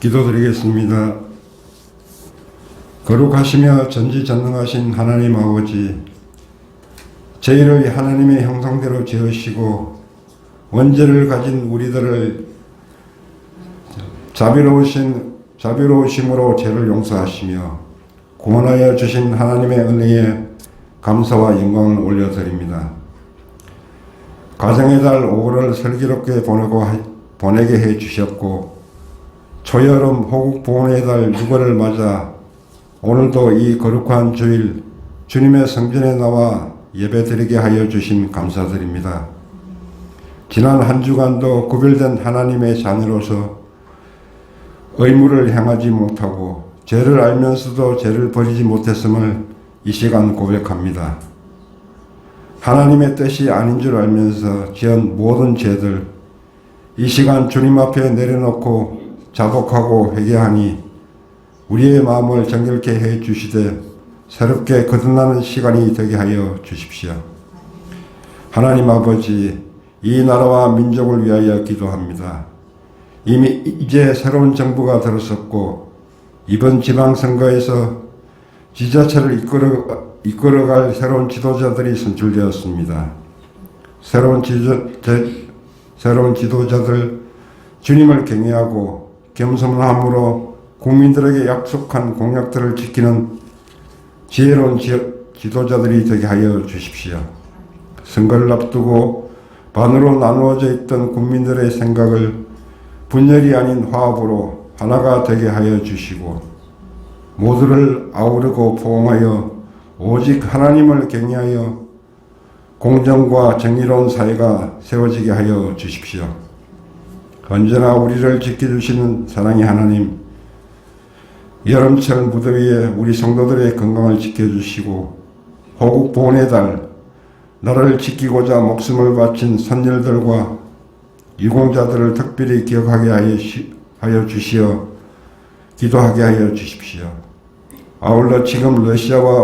기도드리겠습니다. 거룩하시며 전지전능하신 하나님 아버지, 저희를 하나님의 형상대로 지으시고 원죄를 가진 우리들을 자비로우심으로 죄를 용서하시며 구원하여 주신 하나님의 은혜에 감사와 영광을 올려드립니다. 가정의 달 5월을 슬기롭게 보내게 해 주셨고, 초여름 호국 보훈의 달 6월을 맞아 오늘도 이 거룩한 주일 주님의 성전에 나와 예배드리게 하여 주신 감사드립니다. 지난 한 주간도 구별된 하나님의 자녀로서 의무를 행하지 못하고 죄를 알면서도 죄를 버리지 못했음을 이 시간 고백합니다. 하나님의 뜻이 아닌 줄 알면서 지은 모든 죄들, 이 시간 주님 앞에 내려놓고 자복하고 회개하니 우리의 마음을 정결케 해 주시되 새롭게 거듭나는 시간이 되게 하여 주십시오. 하나님 아버지, 이 나라와 민족을 위하여 기도합니다. 이미 이제 새로운 정부가 들어섰고 이번 지방선거에서 지자체를 이끌어갈 새로운 지도자들이 선출되었습니다. 새로운 지도자들, 주님을 경외하고 겸손함으로 국민들에게 약속한 공약들을 지키는 지혜로운 지도자들이 되게 하여 주십시오. 선거를 앞두고 반으로 나누어져 있던 국민들의 생각을 분열이 아닌 화합으로 하나가 되게 하여 주시고, 모두를 아우르고 포옹하여 오직 하나님을 경외하여 공정과 정의로운 사회가 세워지게 하여 주십시오. 언제나 우리를 지켜주시는 사랑의 하나님, 여름철 무더위에 우리 성도들의 건강을 지켜주시고 호국 보훈의 달, 나라를 지키고자 목숨을 바친 선열들과 유공자들을 특별히 기억하게 하여 주시어 기도하게 하여 주십시오. 아울러 지금 러시아와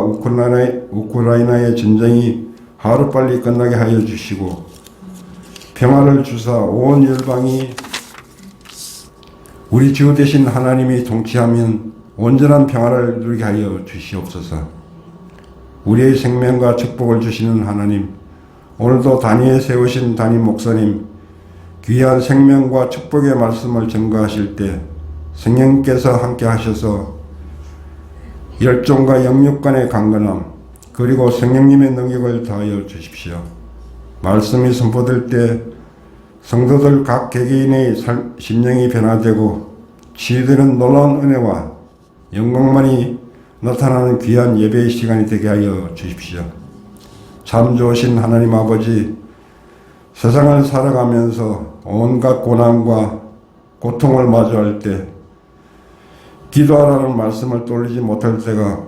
우크라이나의 전쟁이 하루빨리 끝나게 하여 주시고 평화를 주사 온 열방이 우리 주 되신 하나님이 통치하면 온전한 평화를 누리게 하여 주시옵소서. 우리의 생명과 축복을 주시는 하나님, 오늘도 단위에 세우신 담임 목사님, 귀한 생명과 축복의 말씀을 전가하실 때 성령께서 함께 하셔서 열정과 영육 간의 강건함, 그리고 성령님의 능력을 더하여 주십시오. 말씀이 선포될 때 성도들 각 개개인의 심령이 변화되고 치유되는 놀라운 은혜와 영광만이 나타나는 귀한 예배의 시간이 되게 하여 주십시오. 참 좋으신 하나님 아버지, 세상을 살아가면서 온갖 고난과 고통을 마주할 때 기도하라는 말씀을 떠올리지 못할 때가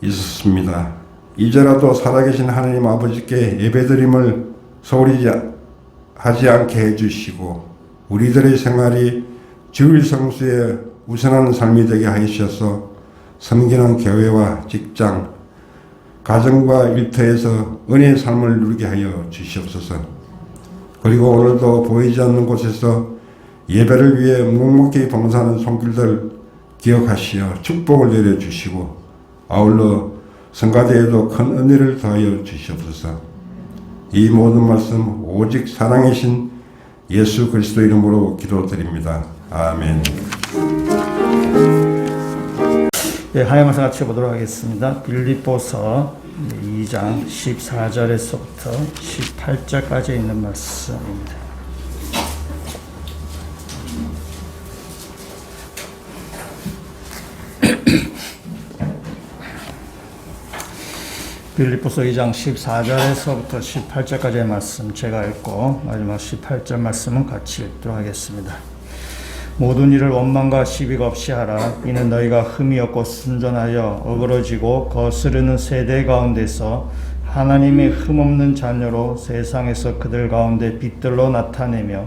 있었습니다. 이제라도 살아계신 하나님 아버지께 예배드림을 소홀히 하지 않게 해주시고 우리들의 생활이 주일 성수에 우선하는 삶이 되게 하셔서 섬기는 교회와 직장, 가정과 일터에서 은혜의 삶을 누리게 하여 주시옵소서. 그리고 오늘도 보이지 않는 곳에서 예배를 위해 묵묵히 봉사하는 손길들 기억하시어 축복을 내려주시고 아울러 성가대에도 큰 은혜를 더하여 주시옵소서. 이 모든 말씀 오직 사랑이신 예수 그리스도 이름으로 기도드립니다. 아멘. 네, 하나님을 같이 보도록 하겠습니다. 빌립보서 2장 14절에서부터 18절까지 있는 말씀입니다. 빌립보서 2장 14절에서부터 18절까지의 말씀 제가 읽고 마지막 18절 말씀은 같이 읽도록 하겠습니다. 모든 일을 원망과 시비가 없이 하라. 이는 너희가 흠이 없고 순전하여 어그러지고 거스르는 세대 가운데서 하나님의 흠없는 자녀로 세상에서 그들 가운데 빛들로 나타내며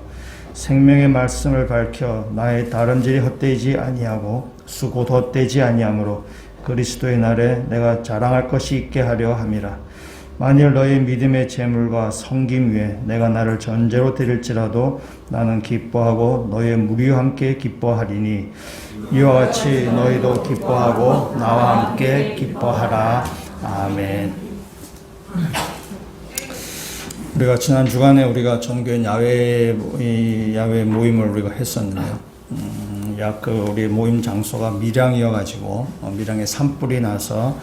생명의 말씀을 밝혀 나의 다름질이 헛되지 아니하고 수고도 헛되지 아니하므로 그리스도의 날에 내가 자랑할 것이 있게 하려 함이라. 만일 너희 믿음의 재물과 섬김 위에 내가 나를 전제로 드릴지라도 나는 기뻐하고 너의 무리와 함께 기뻐하리니 이와 같이 너희도 기뻐하고 나와 함께 기뻐하라. 아멘. 우리가 지난 주간에 우리가 전교인 야외 모임을 우리가 했었는데요. 우리 모임 장소가 밀양이어가지고 밀양에 산불이 나서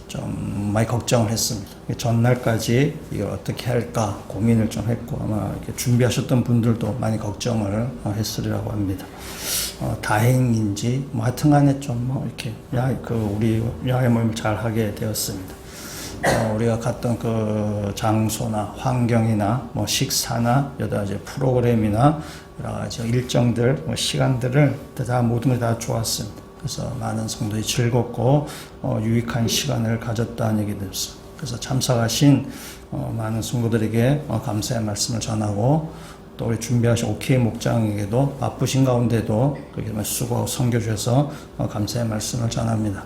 좀 많이 걱정을 했습니다. 전날까지 이걸 어떻게 할까 고민을 좀 했고 아마 이렇게 준비하셨던 분들도 많이 걱정을 했으리라고 합니다. 다행인지 하여튼간에 좀 이렇게 우리 야외 모임을 잘 하게 되었습니다. 우리가 갔던 그 장소나 환경이나 식사나 여러 가지 프로그램이나 여러 가지 일정들, 시간들을 다 모든 게 다 좋았습니다. 그래서 많은 성도들이 즐겁고 유익한 시간을 가졌다는 얘기 들었습니다. 그래서 참석하신 많은 성도들에게 감사의 말씀을 전하고 또 우리 준비하신 오케이 목장에게도 바쁘신 가운데도 그렇게 수고하고 섬겨주셔서 감사의 말씀을 전합니다.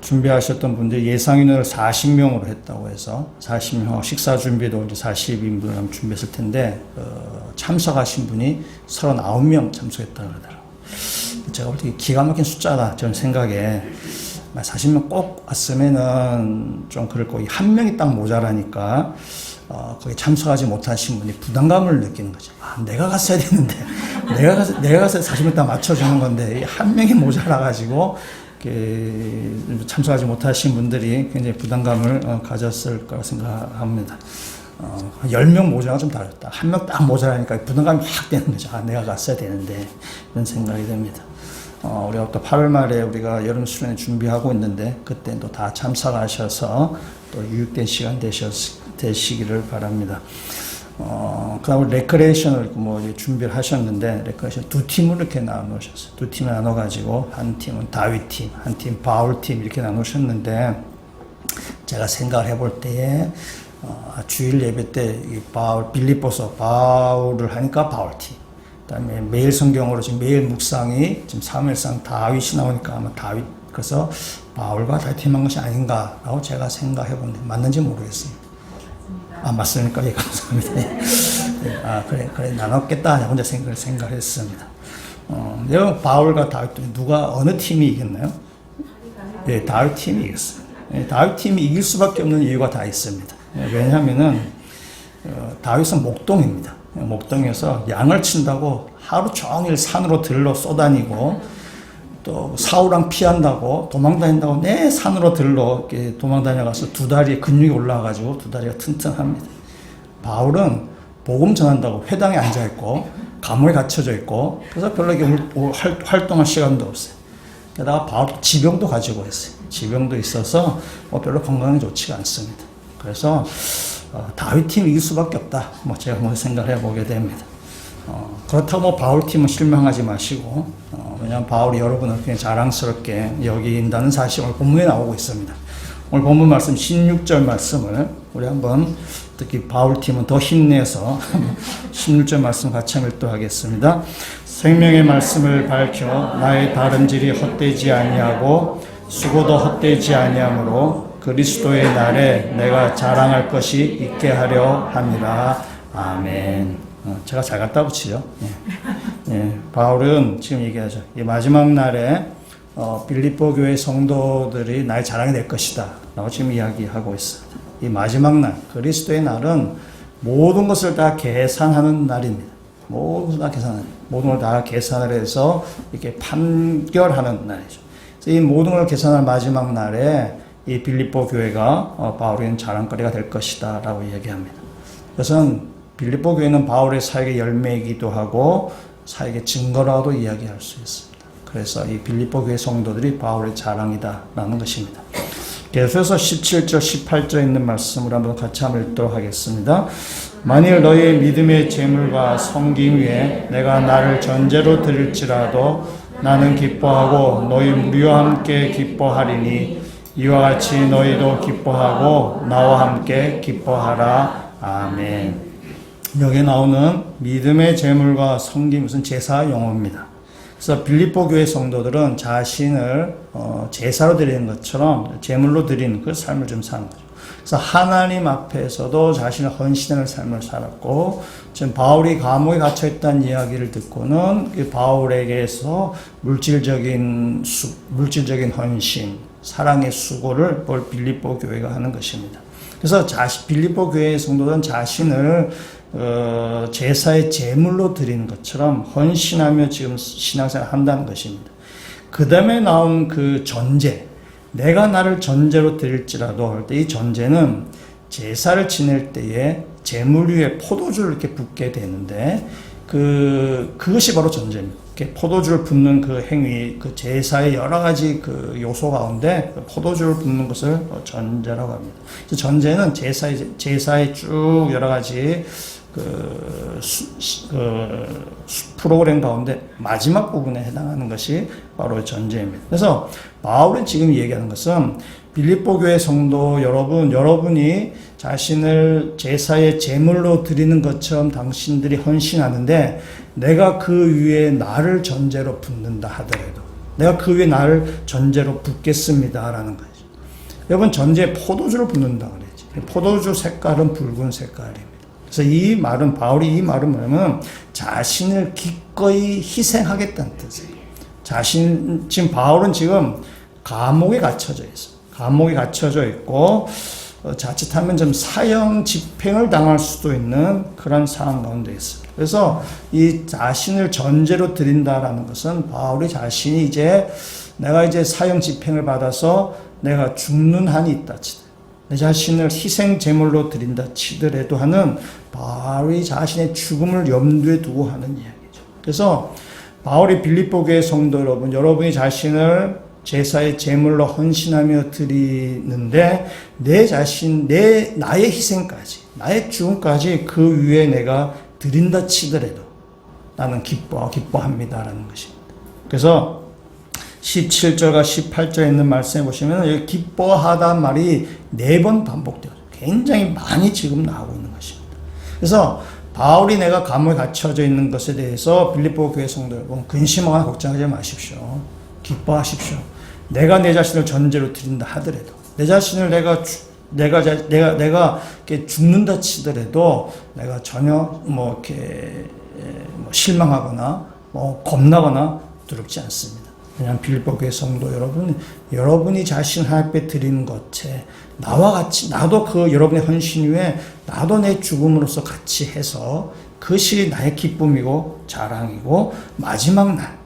준비하셨던 분들이 예상 인원을 40명으로 했다고 해서 40명 식사 준비도 이제 40인분을 준비했을 텐데 참석하신 분이 39명 참석했다고 그러더라고요. 제가 볼 때 기가 막힌 숫자다 저는 생각에 40명 꼭 왔으면은 좀 그럴 거고 한 명이 딱 모자라니까 거기 참석하지 못하신 분이 부담감을 느끼는 거죠. 내가 갔어야 되는데 내가 가서 40명 딱 맞춰주는 건데 한 명이 모자라가지고 참석하지 못하신 분들이 굉장히 부담감을 가졌을 거라 생각합니다. 10명 모자가 좀 다르다. 한 명 딱 모자라니까 부담감이 확 되는 거죠. 내가 갔어야 되는데 이런 생각이 됩니다. 우리가 또 8월 말에 우리가 여름 수련회 준비하고 있는데 그때 또 다 참석하셔서 또 유익된 시간 되시기를 바랍니다. 그다음 레크레이션을 준비를 하셨는데 레크레이션 두 팀으로 이렇게 나누셨어요. 두 팀을 나눠가지고 한 팀은 다윗 팀, 한 팀 바울 팀 이렇게 나누셨는데 제가 생각을 해볼 때에 주일 예배 때 빌립보서 바울을 하니까 바울 팀. 그다음에 매일 성경으로 지금 매일 묵상이 지금 사무엘상 다윗이 나오니까 아마 다윗 그래서 바울과 다윗 팀한 것이 아닌가라고 제가 생각해 보는데 맞는지 모르겠습니다. 맞습니까? 예, 감사합니다. 그래 나눴겠다 혼자 생각했습니다. 여러분 바울과 다윗 누가 어느 팀이 이겼나요? 네, 다윗 팀이 이겼어요. 다윗 팀이 이길 수밖에 없는 이유가 다 있습니다. 왜냐하면은 다윗은 목동입니다. 목동에서 양을 친다고 하루 종일 산으로 들러 쏘다니고 또 사울왕 피한다고 도망다닌다고 내 산으로 들러 이렇게 도망다녀가서 두 다리에 근육이 올라와가지고 두 다리가 튼튼합니다. 바울은 복음 전한다고 회당에 앉아있고 감옥에 갇혀져 있고 그래서 별로 이렇게 활동할 시간도 없어요. 게다가 바울 지병도 가지고 있어요. 지병도 있어서 별로 건강이 좋지가 않습니다. 그래서 다윗 팀이 이길 수밖에 없다. 제가 생각을 해보게 됩니다. 그렇다고 바울 팀은 실망하지 마시고 왜냐하면 바울이 여러분을 굉장히 자랑스럽게 여긴다는 사실이 오늘 본문에 나오고 있습니다. 오늘 본문 말씀 16절 말씀을 우리 한번 특히 바울 팀은 더 힘내서 16절 말씀 같이 한번 읽도록하겠습니다. 생명의 말씀을 밝혀 나의 다름질이 헛되지 아니하고 수고도 헛되지 아니하므로 그리스도의 날에 내가 자랑할 것이 있게 하려 함이라. 아멘. 제가 잘 갖다 붙이죠. 바울은 지금 얘기하죠. 이 마지막 날에 빌립보 교회 성도들이 나의 자랑이 될 것이다 라고 지금 이야기하고 있습니다. 이 마지막 날, 그리스도의 날은 모든 것을 다 계산하는 날입니다. 모든 걸 다 계산을 해서 이렇게 판결하는 날이죠. 그래서 이 모든 걸 계산할 마지막 날에 이 빌립보 교회가 바울에게는 자랑거리가 될 것이다 라고 이야기합니다. 그것은 빌립보 교회는 바울의 사역의 열매이기도 하고 사역의 증거라고도 이야기할 수 있습니다. 그래서 이 빌립보 교회 성도들이 바울의 자랑이다 라는 것입니다. 계속해서 17절 18절에 있는 말씀을 한번 같이 한번 읽도록 하겠습니다. 만일 너희의 믿음의 재물과 섬김 위에 내가 나를 전제로 드릴지라도 나는 기뻐하고 너희 무리와 함께 기뻐하리니 이와 같이 너희도 기뻐하고 나와 함께 기뻐하라. 아멘. 여기 나오는 믿음의 재물과 섬김 무슨 제사 용어입니다. 그래서 빌립보 교회 성도들은 자신을 제사로 드리는 것처럼 제물로 드리는 그 삶을 좀 사는 거죠. 그래서 하나님 앞에서도 자신을 헌신하는 삶을 살았고, 지금 바울이 감옥에 갇혀 있다는 이야기를 듣고는 그 바울에게서 물질적인 헌신, 사랑의 수고를 빌립보 교회가 하는 것입니다. 그래서 빌립보 교회의 성도들은 자신을 제사의 제물로 드리는 것처럼 헌신하며 지금 신앙생활을 한다는 것입니다. 그 다음에 나온 그 전제, 내가 나를 전제로 드릴지라도 할 때 이 전제는 제사를 지낼 때에 제물 위에 포도주를 이렇게 붓게 되는데 그것이 바로 전제입니다. 이렇게 포도주를 붓는 그 행위, 그 제사의 여러 가지 그 요소 가운데 포도주를 붓는 것을 전제라고 합니다. 그래서 전제는 제사의 쭉 여러 가지 프로그램 가운데 마지막 부분에 해당하는 것이 바로 전제입니다. 그래서 바울이 지금 얘기하는 것은 빌립보 교회 성도 여러분이 자신을 제사의 제물로 드리는 것처럼 당신들이 헌신하는데 내가 그 위에 나를 전제로 붓는다 하더라도 내가 그 위에 나를 전제로 붓겠습니다라는 거죠. 여러분 전제에 포도주를 붓는다 그랬지. 포도주 색깔은 붉은 색깔입니다. 그래서 바울이 이 말은 뭐냐면 자신을 기꺼이 희생하겠다는 뜻이에요. 지금 바울은 지금 감옥에 갇혀져 있어요. 감옥에 갇혀져 있고, 자칫하면 좀 사형 집행을 당할 수도 있는 그런 상황 가운데 있어요. 그래서 이 자신을 전제로 드린다라는 것은 바울이 자신이 내가 사형 집행을 받아서 내가 죽는 한이 있다 치더라도 내 자신을 희생 제물로 드린다 치더라도 하는 바울이 자신의 죽음을 염두에 두고 하는 이야기죠. 그래서 바울이 빌립보 교회 성도 여러분이 자신을 제사의 제물로 헌신하며 드리는데 나의 희생까지, 나의 죽음까지 그 위에 내가 드린다 치더라도 나는 기뻐합니다라는 것입니다. 그래서 17절과 18절에 있는 말씀에 보시면 여기 기뻐하다는 말이 4번 반복돼요. 굉장히 많이 지금 나오고 있는 것입니다. 그래서 바울이 내가 감옥에 갇혀져 있는 것에 대해서 빌립보 교회 성도 여러분 근심하거나 걱정하지 마십시오. 기뻐하십시오. 내가 내 자신을 전제로 드린다 하더라도 내 자신을 내가 이렇게 죽는다 치더라도 내가 전혀 실망하거나 겁나거나 두렵지 않습니다. 왜냐하면 빌립보 교회 성도 여러분이 자신 하나님 앞에 드리는 것에 나와 같이 나도 여러분의 헌신 위에 나도 내 죽음으로써 같이 해서 그것이 나의 기쁨이고 자랑이고 마지막 날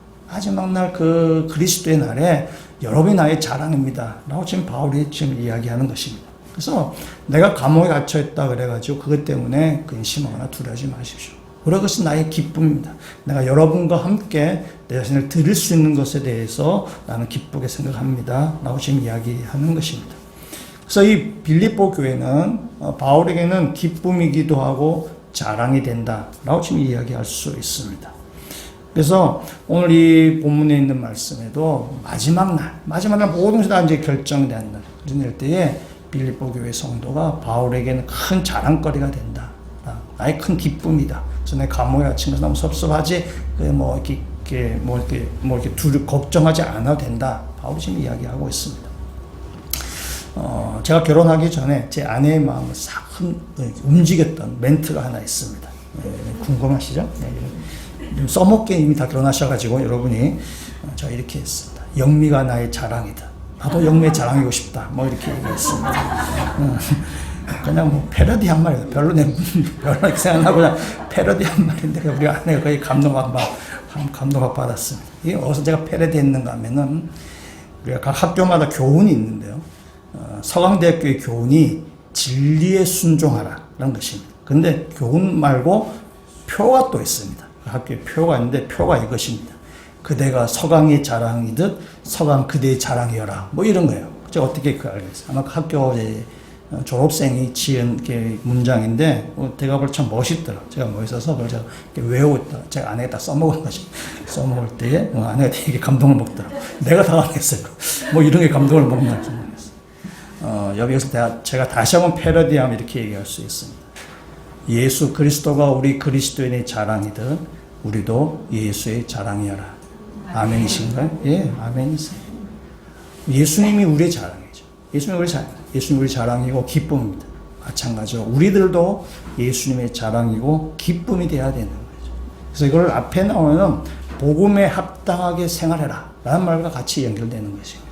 그 그리스도의 날에 여러분이 나의 자랑입니다. 라고 지금 바울이 지금 이야기하는 것입니다. 그래서 내가 감옥에 갇혀있다 그래가지고 그것 때문에 근심하거나 두려워하지 마십시오. 오히려 그것은 나의 기쁨입니다. 내가 여러분과 함께 내 자신을 드릴 수 있는 것에 대해서 나는 기쁘게 생각합니다. 라고 지금 이야기하는 것입니다. 그래서 이 빌립보 교회는 바울에게는 기쁨이기도 하고 자랑이 된다. 라고 지금 이야기할 수 있습니다. 그래서 오늘 이 본문에 있는 말씀에도 마지막 날 모든 것이 다 이제 결정된 날, 이럴 때에 빌립보 교회 성도가 바울에게는 큰 자랑거리가 된다. 나의 큰 기쁨이다. 그래서 내 감옥에 갇힌 것은 너무 섭섭하지, 이렇게 걱정하지 않아도 된다. 바울이 지금 이야기하고 있습니다. 제가 결혼하기 전에 제 아내의 마음을 싹 움직였던 멘트가 하나 있습니다. 궁금하시죠? 써먹게 이미 다 결혼하셔가지고 여러분이 제가 이렇게 했습니다. 영미가 나의 자랑이다. 나도 영미의 자랑이고 싶다. 이렇게 얘기했습니다. 그냥 패러디한 말이에요. 별로 생각하고 그냥 패러디한 말인데 우리 아내가 거의 감동을 받았습니다. 이게 어디서 제가 패러디했는가 하면은 우리가 각 학교마다 교훈이 있는데요. 서강대학교의 교훈이 진리에 순종하라라는 것입니다. 근데 교훈 말고 표가 또 있습니다. 학교에 표가 있는데 표가 이것입니다. 그대가 서강의 자랑이듯 서강 그대의 자랑이여라. 이런 거예요. 제가 어떻게 알겠어요? 아마 학교 졸업생이 지은 문장인데 제가 볼 참 멋있더라. 제가 멋있어서 그걸 제가 외우고 제가 아내에다 써먹은 거지. 써먹을 때에 아내가 되게 감동을 먹더라. 내가 당황했어요. 이런 게 감동을 먹나 생각했어요. 여기서 제가 다시 한번 패러디하면 이렇게 얘기할 수 있습니다. 예수 그리스도가 우리 그리스도인의 자랑이듯 우리도 예수의 자랑이여라. 아멘이신가요? 예, 아멘이세요. 예수님이 우리의 자랑이죠. 예수님이 우리 자랑, 예수님이 우리 자랑이고 기쁨입니다. 마찬가지로 우리들도 예수님의 자랑이고 기쁨이 되어야 되는 거죠. 그래서 이걸 앞에 나오면 복음에 합당하게 생활해라 라는 말과 같이 연결되는 것입니다.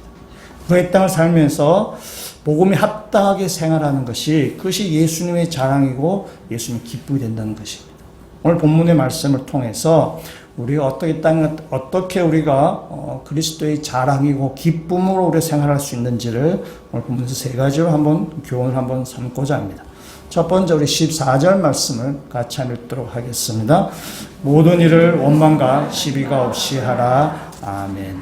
그의 땅을 살면서 복음에 합당하게 생활하는 것이 그것이 예수님의 자랑이고 예수님의 기쁨이 된다는 것입니다. 오늘 본문의 말씀을 통해서 우리가 어떻게 우리가 그리스도의 자랑이고 기쁨으로 우리 생활할 수 있는지를 오늘 본문에서 세 가지로 한번 교훈을 한번 삼고자 합니다. 첫 번째 우리 14절 말씀을 같이 읽도록 하겠습니다. 모든 일을 원망과 시비가 없이 하라. 아멘.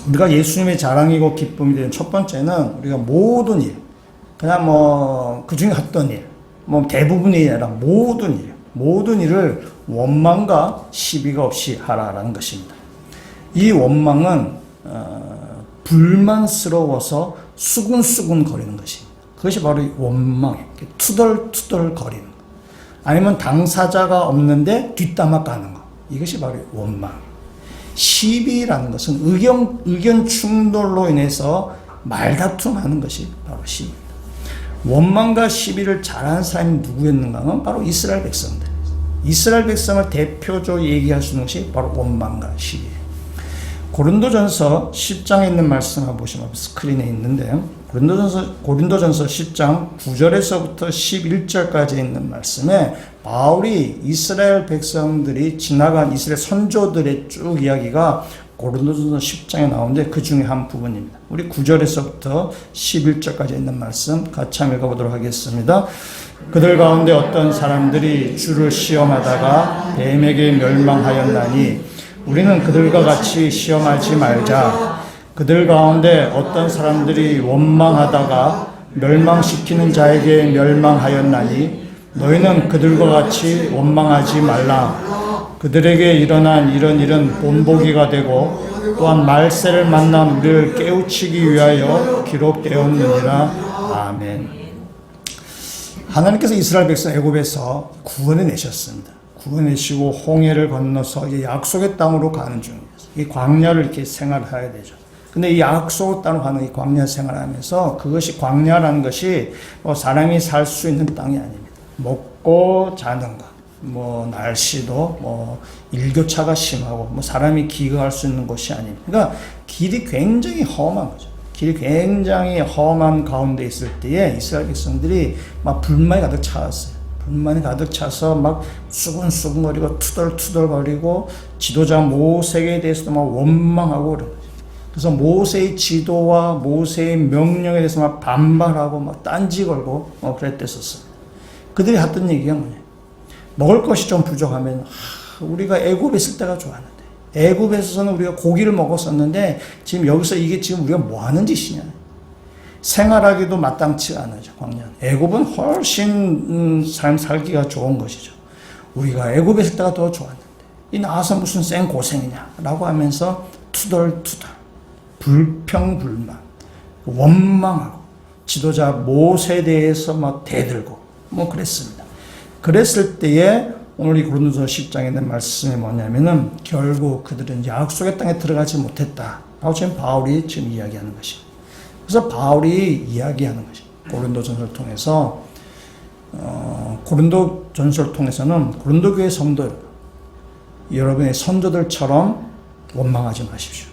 우리가 예수님의 자랑이고 기쁨이 되는 첫 번째는 우리가 모든 일, 그냥 그 중에 어떤 일, 대부분의 일이 아니라 모든 일을 원망과 시비가 없이 하라라는 것입니다. 이 원망은 불만스러워서 수근수근 거리는 것입니다. 그것이 바로 원망이에요. 투덜투덜 거리는 것. 아니면 당사자가 없는데 뒷담화 까는 것. 이것이 바로 원망. 시비라는 것은 의견 충돌로 인해서 말다툼하는 것이 바로 시비입니다. 원망과 시비를 잘하는 사람이 누구였는가 하면 바로 이스라엘 백성들. 이스라엘 백성을 대표적으로 얘기할 수 있는 것이 바로 원망과 시비예요. 고린도전서 10장에 있는 말씀 한번 보시면 스크린에 있는데요. 고린도전서 10장 9절에서부터 11절까지 있는 말씀에 바울이 이스라엘 백성들이 지나간 이스라엘 선조들의 쭉 이야기가 고린도전서 10장에 나오는데 그 중에 한 부분입니다. 우리 9절에서부터 11절까지 있는 말씀 같이 한번 읽어보도록 하겠습니다. 그들 가운데 어떤 사람들이 주를 시험하다가 뱀에게 멸망하였나니 우리는 그들과 같이 시험하지 말자. 그들 가운데 어떤 사람들이 원망하다가 멸망시키는 자에게 멸망하였나니 너희는 그들과 같이 원망하지 말라. 그들에게 일어난 이런 일은 본보기가 되고 또한 말세를 만난 우리를 깨우치기 위하여 기록되었느니라. 아멘. 하나님께서 이스라엘 백성 애굽에서 구원해 내셨습니다. 구원해내시고 홍해를 건너서 이제 약속의 땅으로 가는 중이에요. 이 광야를 이렇게 생활해야 되죠. 근데 이 약속의 땅으로 가는 이 광야 생활하면서 그것이 광야라는 것이 사람이 살 수 있는 땅이 아닙니다. 먹고 자는 것, 날씨도 일교차가 심하고 사람이 기거할 수 있는 곳이 아닙니다. 그러니까 길이 굉장히 험한 거죠. 길이 굉장히 험한 가운데 있을 때에 이스라엘 백성들이 막 불만이 가득 차왔어요. 불만이 가득 차서 막 수근수근거리고 투덜투덜거리고 지도자 모세에 대해서도 막 원망하고 그런 거죠. 그래서 모세의 지도와 모세의 명령에 대해서 막 반발하고 막 딴지 걸고 그랬댔었습니다. 그들이 했던 얘기가 뭐냐? 먹을 것이 좀 부족하면 우리가 애굽에 있을 때가 좋았는데 애굽에서는 우리가 고기를 먹었었는데 지금 여기서 이게 지금 우리가 뭐 하는 짓이냐? 생활하기도 마땅치가 않아요. 광야는. 애굽은 훨씬 삶 살기가 좋은 것이죠. 우리가 애굽에 있을 때가 더 좋았는데 이 나와서 무슨 쌩 고생이냐라고 하면서 투덜투덜 불평불만 원망하고 지도자 모세에 대해서 막 대들고 그랬습니다. 그랬을 때에 오늘 이 고린도서 10장에 있는 말씀이 뭐냐면은 결국 그들은 약속의 땅에 들어가지 못했다. 바로 지금 바울이 지금 이야기하는 것입니다. 그래서 바울이 이야기하는 것입니다. 고린도전서를 통해서 고린도전서를 통해서는 고린도 교회 성도 여러분의 선조들처럼 원망하지 마십시오.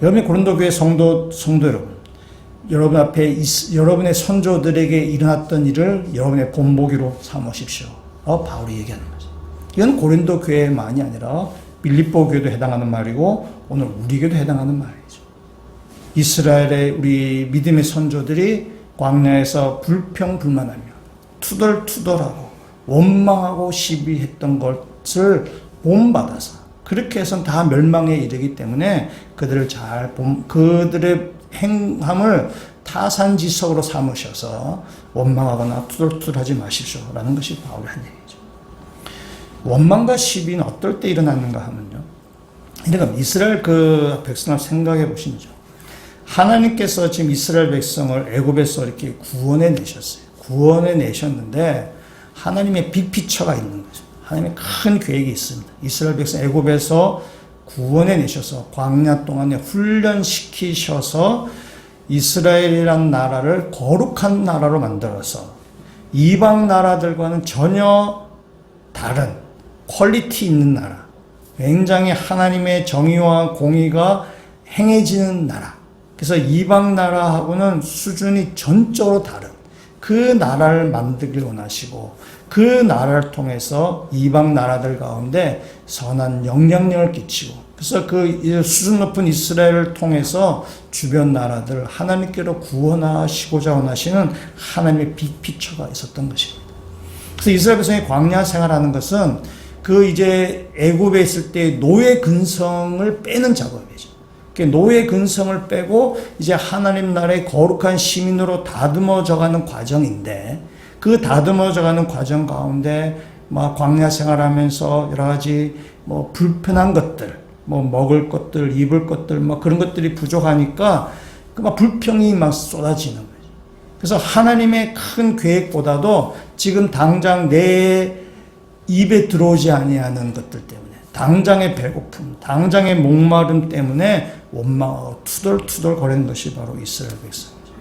여러분의 고린도 교회 성도 여러분 앞에 여러분의 선조들에게 일어났던 일을 여러분의 본보기로 삼으십시오. 바울이 얘기하는 거죠. 이건 고린도 교회만이 아니라 빌립보 교회도 해당하는 말이고 오늘 우리 교회도 해당하는 말이죠. 이스라엘의 우리 믿음의 선조들이 광야에서 불평불만하며 투덜투덜하고 원망하고 시비했던 것을 본받아서 그렇게 해서는 다 멸망에 이르기 때문에 그들의 행함을 타산지석으로 삼으셔서 원망하거나 투덜투덜하지 마십시오라는 것이 바울의 한 얘기죠. 원망과 시비는 어떨 때 일어났는가 하면요. 그러니까 이스라엘 백성을 생각해 보시죠. 하나님께서 지금 이스라엘 백성을 애굽에서 이렇게 구원해 내셨어요. 구원해 내셨는데 하나님의 빅피처가 있는 거죠. 하나님의 큰 계획이 있습니다. 이스라엘 백성 애굽에서 구원해내셔서 광야 동안에 훈련시키셔서 이스라엘이란 나라를 거룩한 나라로 만들어서 이방 나라들과는 전혀 다른 퀄리티 있는 나라, 굉장히 하나님의 정의와 공의가 행해지는 나라, 그래서 이방 나라하고는 수준이 전적으로 다른 그 나라를 만들길 원하시고 그 나라를 통해서 이방 나라들 가운데 선한 영향력을 끼치고 그래서 그 수준 높은 이스라엘을 통해서 주변 나라들을 하나님께로 구원하시고자 원하시는 하나님의 빅피처가 있었던 것입니다. 그래서 이스라엘 백성이 광야 생활하는 것은 그 이제 애굽에 있을 때 노예 근성을 빼는 작업이죠. 노예 근성을 빼고 이제 하나님 나라의 거룩한 시민으로 다듬어져가는 과정인데 그 다듬어져가는 과정 가운데 막 광야 생활하면서 여러 가지 뭐 불편한 것들, 뭐 먹을 것들, 입을 것들, 뭐 그런 것들이 부족하니까 그 막 불평이 막 쏟아지는 거죠. 그래서 하나님의 큰 계획보다도 지금 당장 내 입에 들어오지 아니하는 것들 때문에 당장의 배고픔, 당장의 목마름 때문에 원망하고 투덜투덜 거리는 것이 바로 이스라엘 백성이죠.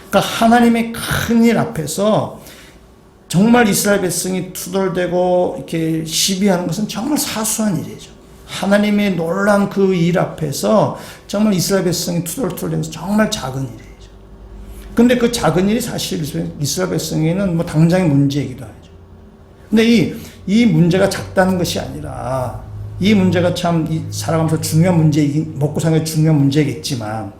그러니까 하나님의 큰 일 앞에서 정말 이스라엘 백성이 투덜대고 이렇게 시비하는 것은 정말 사소한 일이죠. 하나님의 놀라운 그 일 앞에서 정말 이스라엘 백성이 투덜투덜대면서 정말 작은 일이죠. 근데 그 작은 일이 사실 이스라엘 백성에는 뭐 당장의 문제이기도 하죠. 근데 이 문제가 작다는 것이 아니라 이 문제가 참 살아가면서 중요한 먹고 사는 게 중요한 문제겠지만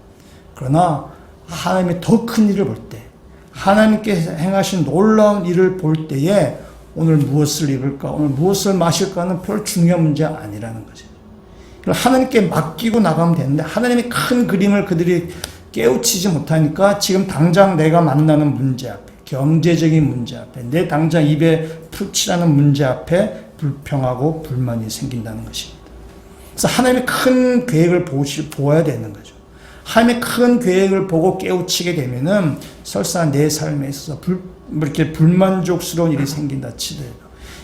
그러나 하나님의 더 큰 일을 볼 때 하나님께 행하신 놀라운 일을 볼 때에 오늘 무엇을 입을까 오늘 무엇을 마실까는 별 중요한 문제가 아니라는 거죠. 하나님께 맡기고 나가면 되는데 하나님의 큰 그림을 그들이 깨우치지 못하니까 지금 당장 내가 만나는 문제 앞에 경제적인 문제 앞에 내 당장 입에 풀칠하는 문제 앞에 불평하고 불만이 생긴다는 것입니다. 그래서 하나님의 큰 계획을 보아야 되는 거죠. 하나님의 큰 계획을 보고 깨우치게 되면은 설사 내 삶에 있어서 이렇게 불만족스러운 일이 생긴다 치더라도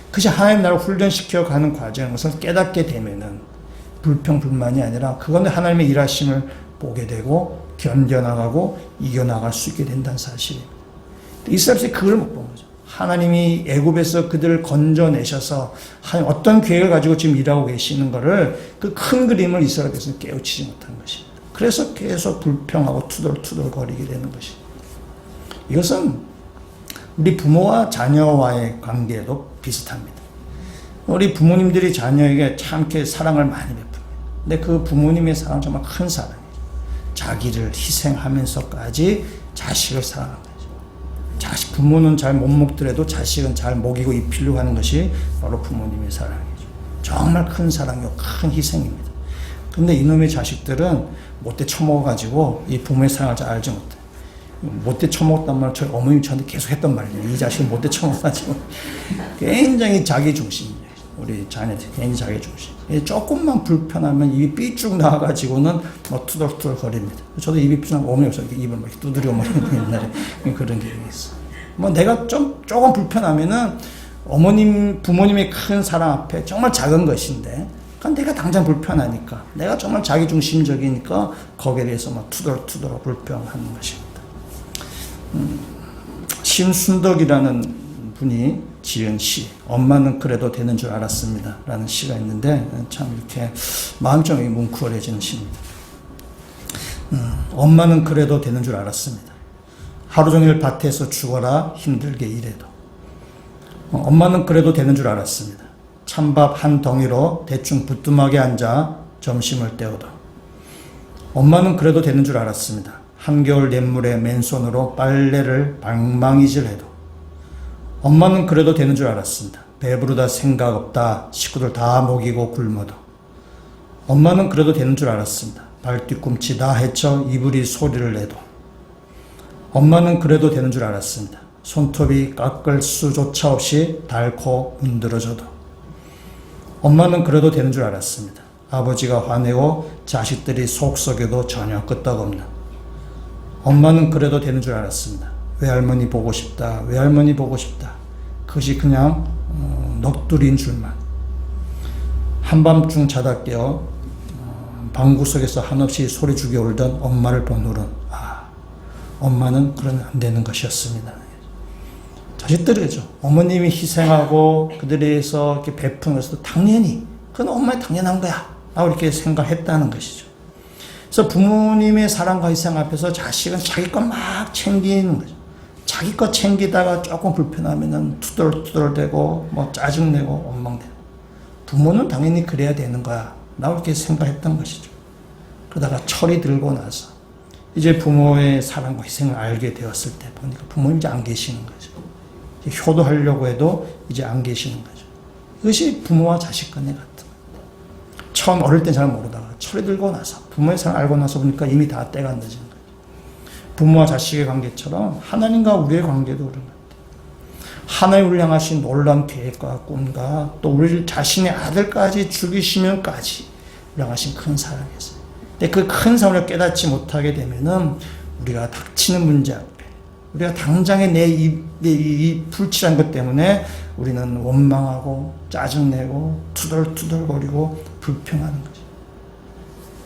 그것이 하나님 나라를 훈련시켜 가는 과정에서 깨닫게 되면은 불평 불만이 아니라 그건 하나님의 일하심을 보게 되고 견뎌나가고 이겨나갈 수 있게 된다는 사실입니다. 이스라엘 백성이 그걸 못 본 거죠. 하나님이 애굽에서 그들을 건져내셔서 하나님 어떤 계획을 가지고 지금 일하고 계시는 것을 그 큰 그림을 이스라엘 백성이 깨우치지 못한 것입니다. 그래서 계속 불평하고 투덜투덜 거리게 되는 것입니다. 이것은 우리 부모와 자녀와의 관계도 비슷합니다. 우리 부모님들이 자녀에게 참 이렇게 사랑을 많이 베풉니다. 근데 그 부모님의 사랑은 정말 큰 사랑이죠. 자기를 희생하면서까지 자식을 사랑하는 거죠. 부모는 잘 못 먹더라도 자식은 잘 먹이고 입히려고 하는 것이 바로 부모님의 사랑이죠. 정말 큰 사랑이고 큰 희생입니다. 근데 이놈의 자식들은 못돼 처먹어가지고 이 부모의 사랑을 잘 알지 못해. 못돼 처먹었단 말을 저희 어머님이 저한테 계속 했단 말이에요. 이 자식은 못돼 처먹어가지고. 굉장히 자기 중심이에요. 우리 자녀들 굉장히 자기 중심. 조금만 불편하면 입이 삐쭉 나와가지고는 막 투덜투덜 거립니다. 저도 입이 삐쭉 나면 어머니 없어 입을 막 두드려 먹는 옛날에 그런 기억이 있어. 뭐 내가 조금 불편하면은 부모님의 큰 사랑 앞에 정말 작은 것인데 그러니까 내가 당장 불편하니까 내가 정말 자기중심적이니까 거기에 대해서 막 투덜투덜 불평하는 것입니다. 심순덕이라는 분이 지은 시 엄마는 그래도 되는 줄 알았습니다 라는 시가 있는데 참 이렇게 마음이 좀 뭉클해지는 시입니다. 엄마는 그래도 되는 줄 알았습니다. 하루 종일 밭에서 죽어라 힘들게 일해도 엄마는 그래도 되는 줄 알았습니다. 찬밥 한 덩이로 대충 부뚜막에 앉아 점심을 때우다. 엄마는 그래도 되는 줄 알았습니다. 한겨울 냇물에 맨손으로 빨래를 방망이질해도. 엄마는 그래도 되는 줄 알았습니다. 배부르다 생각 없다 식구들 다 먹이고 굶어도. 엄마는 그래도 되는 줄 알았습니다. 발 뒤꿈치 다 헤쳐 이불이 소리를 내도. 엄마는 그래도 되는 줄 알았습니다. 손톱이 깎을 수조차 없이 닳고 문드러져도. 엄마는 그래도 되는 줄 알았습니다. 아버지가 화내고 자식들이 속썩여도 전혀 끄떡없는. 엄마는 그래도 되는 줄 알았습니다. 외할머니 보고 싶다, 외할머니 보고 싶다. 그것이 그냥 넋두리인 줄만. 한밤중 자다 깨어 방구석에서 한없이 소리 죽여 울던 엄마를 본 후론 엄마는 그러면 안 되는 것이었습니다. 자식들이죠. 어머님이 희생하고 그들에 의해서 이렇게 베푸는 것도 당연히 그건 엄마의 당연한 거야 라고 이렇게 생각했다는 것이죠. 그래서 부모님의 사랑과 희생 앞에서 자식은 자기 것 막 챙기는 거죠. 자기 것 챙기다가 조금 불편하면은 투덜투덜대고 뭐 짜증내고 원망되고, 부모는 당연히 그래야 되는 거야 라고 이렇게 생각했던 것이죠. 그러다가 철이 들고 나서 이제 부모의 사랑과 희생을 알게 되었을 때 보니까 부모님 이제 안 계시는 거죠. 효도하려고 해도 이제 안 계시는 거죠. 이것이 부모와 자식 간의 같은 거예요. 처음 어릴 땐 잘 모르다가 철이 들고 나서 부모의 사랑을 알고 나서 보니까 이미 다 때가 늦은 거예요. 부모와 자식의 관계처럼 하나님과 우리의 관계도 그런 것 같아요. 하나님을 향하신 놀라운 계획과 꿈과 또 우리 자신의 아들까지 죽이시면까지 향하신 큰 사랑이 있어요. 근데 그 큰 사랑을 깨닫지 못하게 되면은 우리가 닥치는 문제 앞에 우리가 당장에 내 이 불칠한 것 때문에 우리는 원망하고 짜증내고 투덜투덜거리고 불평하는 거죠.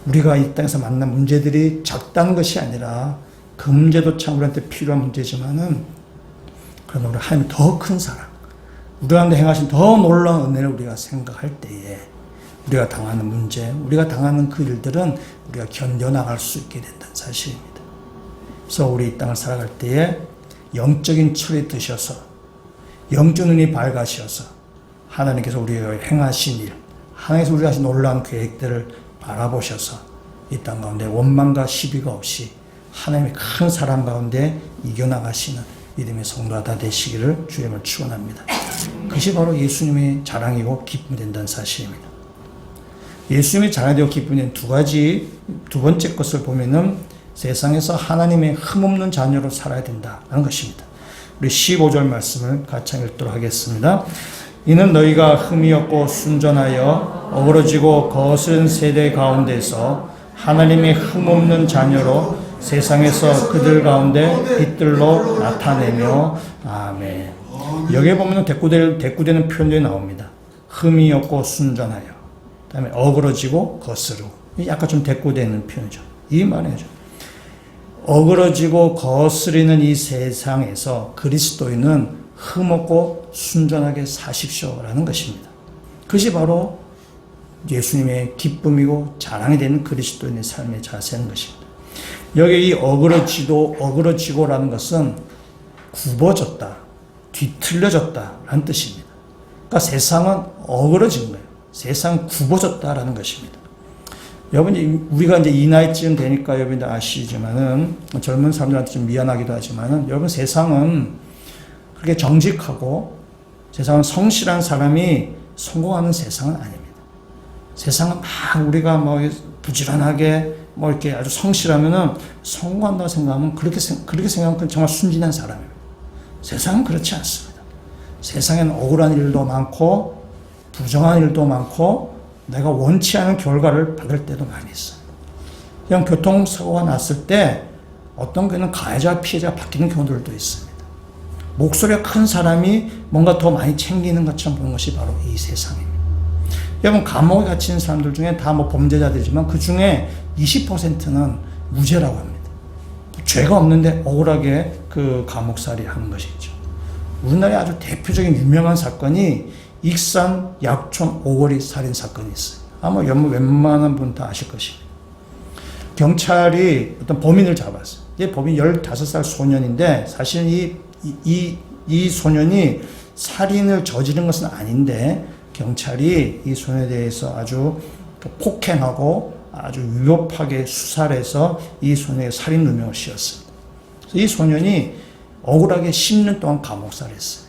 우리가 이 땅에서 만난 문제들이 작다는 것이 아니라 그 문제도 참 우리한테 필요한 문제지만은 그러나 우리 하나님의 더 큰 사랑, 우리한테 행하신 더 놀라운 은혜를 우리가 생각할 때에 우리가 당하는 문제, 우리가 당하는 그 일들은 우리가 견뎌나갈 수 있게 된다는 사실입니다. 그래서 우리 이 땅을 살아갈 때에 영적인 철이 드셔서 영적 눈이 밝아지셔서 하나님께서 우리가 행하신 일, 하나님께서 우리가 하신 놀라운 계획들을 바라보셔서 이 땅 가운데 원망과 시비가 없이 하나님의 큰 사랑 가운데 이겨나가시는 믿음의 성도가 다 되시기를 주님을 축원합니다. 그것이 바로 예수님의 자랑이고 기쁨이 된다는 사실입니다. 예수님의 자랑이 되고 기쁨이 된 두 번째 것을 보면은 세상에서 하나님의 흠없는 자녀로 살아야 된다는 것입니다. 우리 15절 말씀을 같이 읽도록 하겠습니다. 이는 너희가 흠이 없고 순전하여 어그러지고 거스른 세대 가운데서 하나님의 흠없는 자녀로 세상에서 그들 가운데 빛들로 나타내며 아멘. 여기에 보면 대꾸되는 표현이 나옵니다. 흠이 없고 순전하여, 그 다음에 어그러지고 거스르고, 약간 좀 대꾸되는 표현이죠. 이 말이죠. 어그러지고 거스리는 이 세상에서 그리스도인은 흠없고 순전하게 사십시오라는 것입니다. 그것이 바로 예수님의 기쁨이고 자랑이 되는 그리스도인의 삶의 자세인 것입니다. 여기 이 어그러지고라는 것은 굽어졌다, 뒤틀려졌다라는 뜻입니다. 그러니까 세상은 어그러진 거예요. 세상은 굽어졌다라는 것입니다. 여러분, 우리가 이제 이 나이쯤 되니까 여러분들 아시지만은, 젊은 사람들한테 좀 미안하기도 하지만은, 여러분 세상은 그렇게 정직하고 세상은 성실한 사람이 성공하는 세상은 아닙니다. 세상은 막 우리가 뭐 부지런하게 뭐 이렇게 아주 성실하면은 성공한다고 생각하면 그렇게 생각하면 정말 순진한 사람입니다. 세상은 그렇지 않습니다. 세상에는 억울한 일도 많고 부정한 일도 많고 내가 원치 않은 결과를 받을 때도 많이 있어요. 그냥 교통사고가 났을 때 어떤 경우는 가해자와 피해자가 바뀌는 경우들도 있습니다. 목소리가 큰 사람이 뭔가 더 많이 챙기는 것처럼 보는 것이 바로 이 세상입니다. 여러분, 감옥에 갇히는 사람들 중에 다 뭐 범죄자들이지만 그 중에 20%는 무죄라고 합니다. 죄가 없는데 억울하게 그 감옥살이 하는 것이죠. 우리나라에 아주 대표적인 유명한 사건이 익산 약촌 오거리 살인 사건이 있어요. 아마 웬만한 분 다 아실 것입니다. 경찰이 어떤 범인을 잡았어요. 이 범인 15살 소년인데 사실 이 소년이 살인을 저지른 것은 아닌데 경찰이 이 소년에 대해서 아주 폭행하고 아주 위협하게 수사를 해서 이 소년에게 살인 누명을 씌웠습니다. 이 소년이 억울하게 10년 동안 감옥살이 했어요.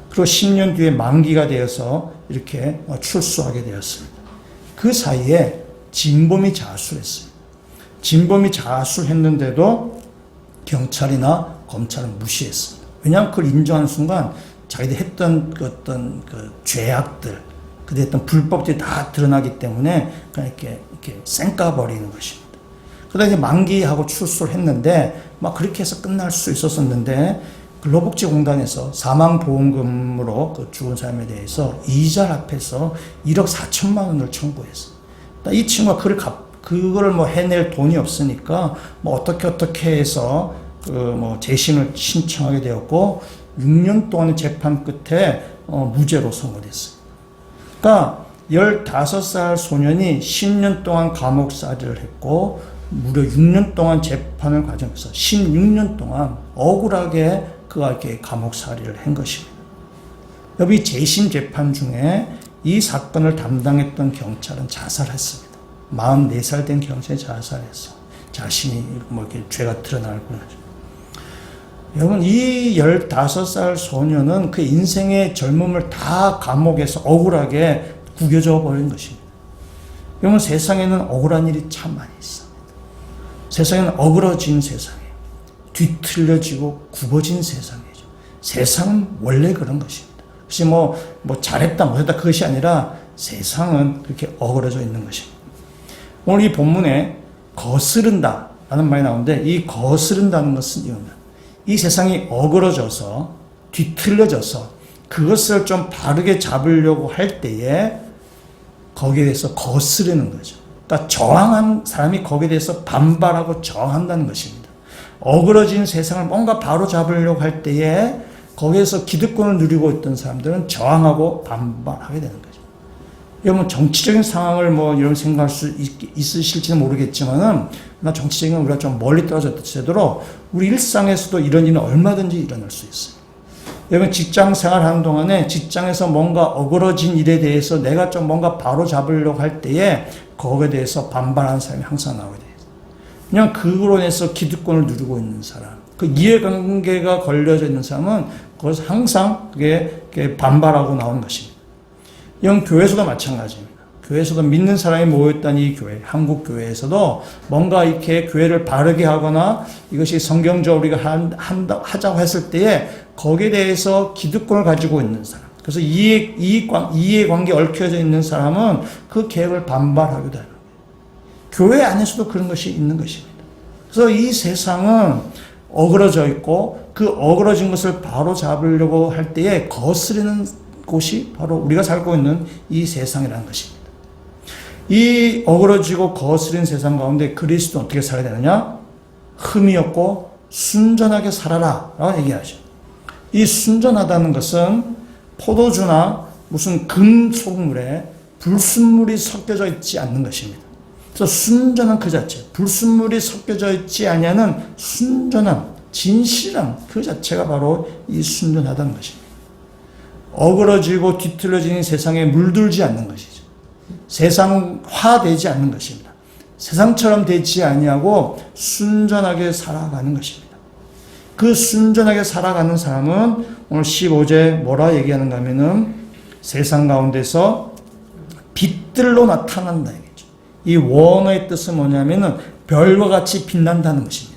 그리고 10년 뒤에 만기가 되어서 이렇게 출소하게 되었습니다. 그 사이에 진범이 자수했어요. 진범이 자수했는데도 경찰이나 검찰은 무시했습니다. 왜냐하면 그걸 인정하는 순간 자기들이 했던 어떤 그 죄악들, 그들 했던 불법들이 다 드러나기 때문에 그냥 이렇게 쌩까버리는 것입니다. 그러다 이제 만기하고 출소를 했는데 막 그렇게 해서 끝날 수 있었었는데 근로복지공단에서 사망보험금으로 그 죽은 사람에 대해서 이자를 합해서 1억 4천만 원을 청구했어요. 이 친구가 그걸 그거를 뭐 해낼 돈이 없으니까 뭐 어떻게 해서 그 뭐 재심을 신청하게 되었고 6년 동안의 재판 끝에 무죄로 선고됐어요. 그러니까 15살 소년이 10년 동안 감옥살이를 했고 무려 6년 동안 재판을 과정해서 16년 동안 억울하게 그가 이렇게 감옥살이를 한 것입니다. 여기 재심 재판 중에 이 사건을 담당했던 경찰은 자살했습니다. 44살 된 경찰이 자살했어. 자신이 뭐 이렇게 죄가 드러날 뻔하죠. 여러분, 이 15살 소년은 그 인생의 젊음을 다 감옥에서 억울하게 구겨져 버린 것입니다. 여러분, 세상에는 억울한 일이 참 많이 있습니다. 세상에는 어그러진 세상이에요. 뒤틀려지고 굽어진 세상이죠. 세상은 원래 그런 것입니다. 혹시 뭐 잘했다 못했다 그것이 아니라 세상은 그렇게 어그러져 있는 것입니다. 오늘 이 본문에 거스른다 라는 말이 나오는데 이 거스른다는 것은 이겁니다. 이 세상이 어그러져서 뒤틀려져서 그것을 좀 바르게 잡으려고 할 때에 거기에 대해서 거스르는 거죠. 그러니까 저항한 사람이 거기에 대해서 반발하고 저항한다는 것입니다. 어그러진 세상을 뭔가 바로 잡으려고 할 때에 거기에서 기득권을 누리고 있던 사람들은 저항하고 반발하게 되는 거죠. 여러분, 정치적인 상황을 뭐 이런 생각할 수 있으실지는 모르겠지만은, 나 정치적인 우리가 좀 멀리 떨어졌더라도 우리 일상에서도 이런 일은 얼마든지 일어날 수 있어요. 여러분, 직장 생활하는 동안에 직장에서 뭔가 어그러진 일에 대해서 내가 좀 뭔가 바로 잡으려고 할 때에 거기에 대해서 반발하는 사람이 항상 나오게 돼요. 그냥 그로 인해서 기득권을 누리고 있는 사람, 그 이해관계가 걸려져 있는 사람은 그것을 항상 그게 반발하고 나오는 것입니다. 이건 교회에서도 마찬가지입니다. 교회에서도 믿는 사람이 모였다는 이 교회, 한국 교회에서도 뭔가 이렇게 교회를 바르게 하거나 이것이 성경적으로 우리가 하자고 했을 때에 거기에 대해서 기득권을 가지고 있는 사람, 그래서 이해관계에 얽혀져 있는 사람은 그 계획을 반발하기도 하는 거예요. 교회 안에서도 그런 것이 있는 것입니다. 그래서 이 세상은 어그러져 있고 그 어그러진 것을 바로 잡으려고 할 때에 거스르는 곳이 바로 우리가 살고 있는 이 세상이라는 것입니다. 이 어그러지고 거스린 세상 가운데 그리스도는 어떻게 살아야 되느냐? 흠이 없고 순전하게 살아라 라고 얘기하죠. 이 순전하다는 것은 포도주나 무슨 금속물에 불순물이 섞여져 있지 않는 것입니다. 그래서 순전한 그 자체, 불순물이 섞여져 있지 아니하는 순전함, 진실함 그 자체가 바로 이 순전하다는 것입니다. 어그러지고 뒤틀려지는 세상에 물들지 않는 것이죠. 세상화되지 않는 것입니다. 세상처럼 되지 아니하고 순전하게 살아가는 것입니다. 그 순전하게 살아가는 사람은 오늘 15절 뭐라 얘기하는가 하면은 세상 가운데서 빛들로 나타난다 얘기죠. 이 원어의 뜻은 뭐냐면은 별과 같이 빛난다는 것입니다.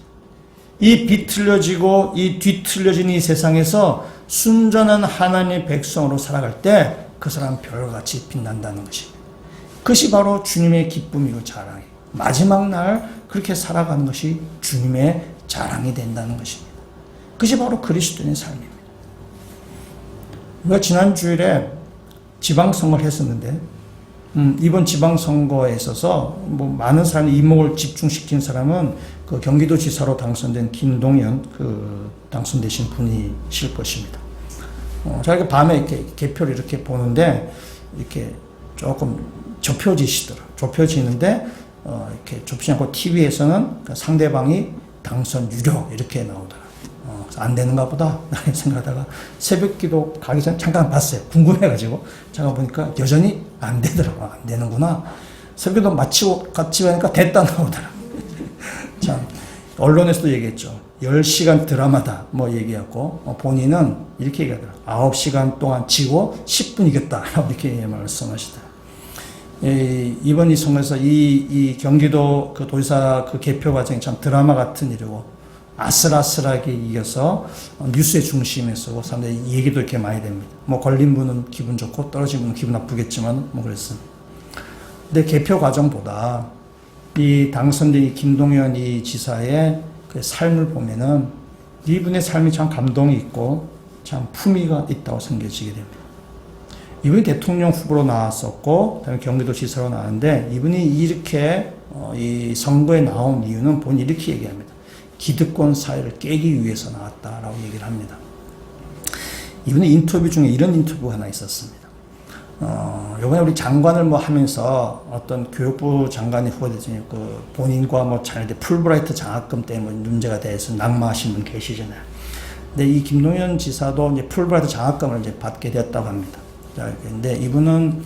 이 비틀려지고 이 뒤틀려진 이 세상에서 순전한 하나님의 백성으로 살아갈 때 그 사람 별과 같이 빛난다는 것입니다. 그것이 바로 주님의 기쁨이고 자랑이에요. 마지막 날 그렇게 살아가는 것이 주님의 자랑이 된다는 것입니다. 그것이 바로 그리스도인의 삶입니다. 우리가 지난 주일에 지방선거를 했었는데 이번 지방선거에 있어서 뭐 많은 사람이 이목을 집중시킨 사람은 그 경기도지사로 당선된 김동연 그 당선되신 분이실 것입니다. 자기가 밤에 이렇게 개표를 이렇게 보는데 이렇게 조금 좁혀지는데 이렇게 좁히지 않고 TV에서는 상대방이 당선 유력 이렇게 나오더라고요. 안 되는가 보다 라는 생각하다가 새벽기도 가기 전에 잠깐 봤어요. 궁금해가지고 잠깐 보니까 여전히 안 되더라고요. 안 되는구나. 새벽기도 마치고 같이 하니까 됐다 나오더라고요. 참 언론에서도 얘기했죠. 10시간 드라마다 뭐 얘기하고 본인은 이렇게 얘기하더라고요. 9시간 동안 지고 10분 이겼다 이렇게 말씀하시더라고요. 이번 이 선거에서 이 경기도 그 도지사 그 개표 과정이 참 드라마 같은 일이고 아슬아슬하게 이겨서 뉴스의 중심에 서고 사람들이 얘기도 이렇게 많이 됩니다. 뭐 걸린 분은 기분 좋고 떨어진 분은 기분 나쁘겠지만 뭐 그랬습니다. 근데 개표 과정보다 이 당선된 이 김동연 이 지사의 그 삶을 보면은 이분의 삶이 참 감동이 있고 참 품위가 있다고 생겨지게 됩니다. 이분이 대통령 후보로 나왔었고, 그다음에 경기도지사로 나왔는데, 이분이 이렇게 이 선거에 나온 이유는 본인이 이렇게 얘기합니다. 기득권 사회를 깨기 위해서 나왔다라고 얘기를 합니다. 이분의 인터뷰 중에 이런 인터뷰가 하나 있었습니다. 요번에 우리 장관을 뭐 하면서 어떤 교육부 장관이 후보되더니 그 본인과 뭐 자녀들 풀브라이트 장학금 때문에 문제가 돼서 낙마하신 분 계시잖아요. 근데 이 김동연 지사도 이제 풀브라이트 장학금을 이제 받게 되었다고 합니다. 근데 이분은